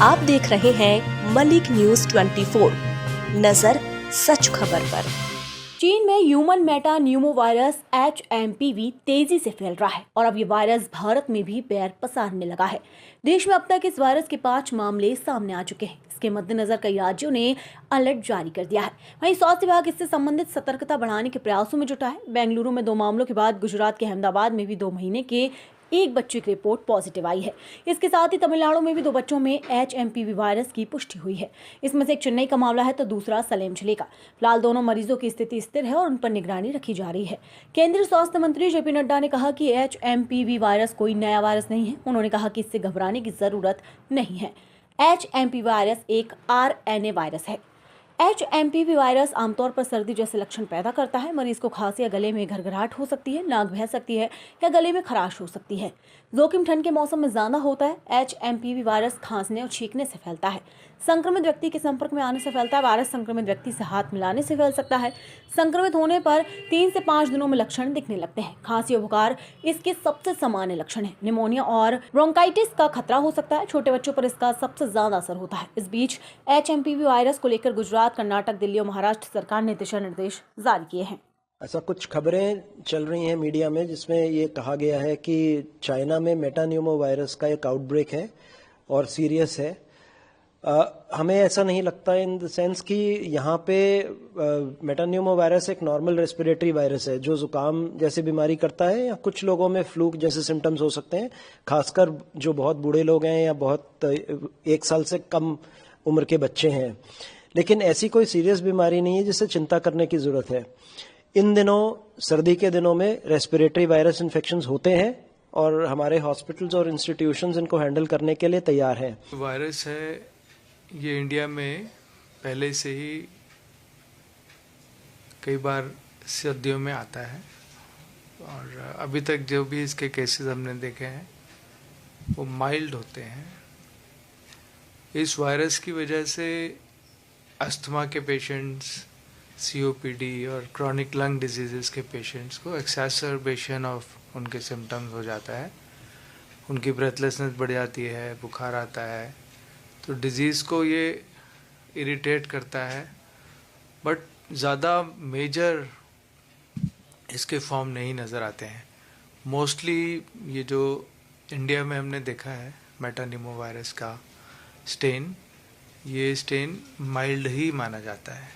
आप देख रहे हैं मलिक न्यूज 24। नजर सच खबर पर। चीन में ह्यूमन मेटा न्यूमोवायरस HMPV तेजी से फैल रहा है और अब ये वायरस भारत में भी पैर पसारने लगा है। देश में अब तक इस वायरस के 5 मामले सामने आ चुके हैं। इसके मद्देनजर कई राज्यों ने अलर्ट जारी कर दिया है। वहीं स्वास्थ्य विभाग इससे संबंधित सतर्कता बढ़ाने के प्रयासों में जुटा है। बेंगलुरु में 2 मामलों के बाद गुजरात के अहमदाबाद में भी 2 महीने के एक बच्चे की रिपोर्ट पॉजिटिव आई है। इसके साथ ही तमिलनाडु में भी 2 बच्चों में HMPV वायरस की पुष्टि हुई है। इसमें से एक चेन्नई का मामला है तो दूसरा सलेम जिले का। फिलहाल दोनों मरीजों की स्थिति स्थिर है और उन पर निगरानी रखी जा रही है। केंद्रीय स्वास्थ्य मंत्री JP नड्डा ने कहा कि HMPV वायरस कोई नया वायरस नहीं है। उन्होंने कहा कि इससे घबराने की जरूरत नहीं है। HMPV वायरस एक RNA वायरस है। HMPV वायरस आमतौर पर सर्दी जैसे लक्षण पैदा करता है। मरीज को खांसी या गले में घरघराहट हो सकती है, नाक बह सकती है या गले में खराश हो सकती है। जोखिम ठंड के मौसम में ज्यादा होता है। HMPV वायरस खांसने और छींकने से फैलता है। संक्रमित व्यक्ति के संपर्क में आने से फैलता है। वायरस संक्रमित व्यक्ति से हाथ मिलाने से फैल सकता है। संक्रमित होने पर 3 से 5 दिनों में लक्षण दिखने लगते हैं। खांसी और बुखार इसके सबसे सामान्य लक्षण है। निमोनिया और ब्रोंकाइटिस का खतरा हो सकता है। छोटे बच्चों पर इसका सबसे ज्यादा असर होता है। इस बीच HMPV वायरस को लेकर गुजरात, कर्नाटक, दिल्ली और महाराष्ट्र सरकार ने दिशा निर्देश जारी किए हैं। ऐसा कुछ खबरें चल रही हैं मीडिया में जिसमें ये कहा गया है कि चाइना में मेटान्यूमो वायरस का एक आउटब्रेक है और सीरियस है। हमें ऐसा नहीं लगता इन द सेंस कि यहाँ पे मेटान्यूमो वायरस एक नॉर्मल रेस्पिरेटरी वायरस है जो जुकाम जैसी बीमारी करता है या कुछ लोगों में फ्लू जैसे सिम्टम्स हो सकते हैं, खासकर जो बहुत बूढ़े लोग हैं या बहुत 1 साल से कम उम्र के बच्चे हैं। लेकिन ऐसी कोई सीरियस बीमारी नहीं है जिससे चिंता करने की जरूरत है। इन दिनों सर्दी के दिनों में रेस्पिरेटरी वायरस इन्फेक्शंस होते हैं और हमारे हॉस्पिटल्स और इंस्टीट्यूशंस इनको हैंडल करने के लिए तैयार हैं। वायरस है ये इंडिया में पहले से ही कई बार सर्दियों में आता है और अभी तक जो भी इसके केसेस हमने देखे हैं वो माइल्ड होते हैं। इस वायरस की वजह से अस्थमा के पेशेंट्स, COPD और क्रॉनिक लंग डिजीजेस के पेशेंट्स को एक्सैसरबेशन ऑफ उनके सिम्टम्स हो जाता है। उनकी ब्रेथलेसनेस बढ़ जाती है, बुखार आता है। तो डिजीज़ को ये इरिटेट करता है, बट ज़्यादा मेजर इसके फॉर्म नहीं नज़र आते हैं। मोस्टली ये जो इंडिया में हमने देखा है मेटान्यूमो वायरस का स्टेन, ये स्टेन माइल्ड ही माना जाता है।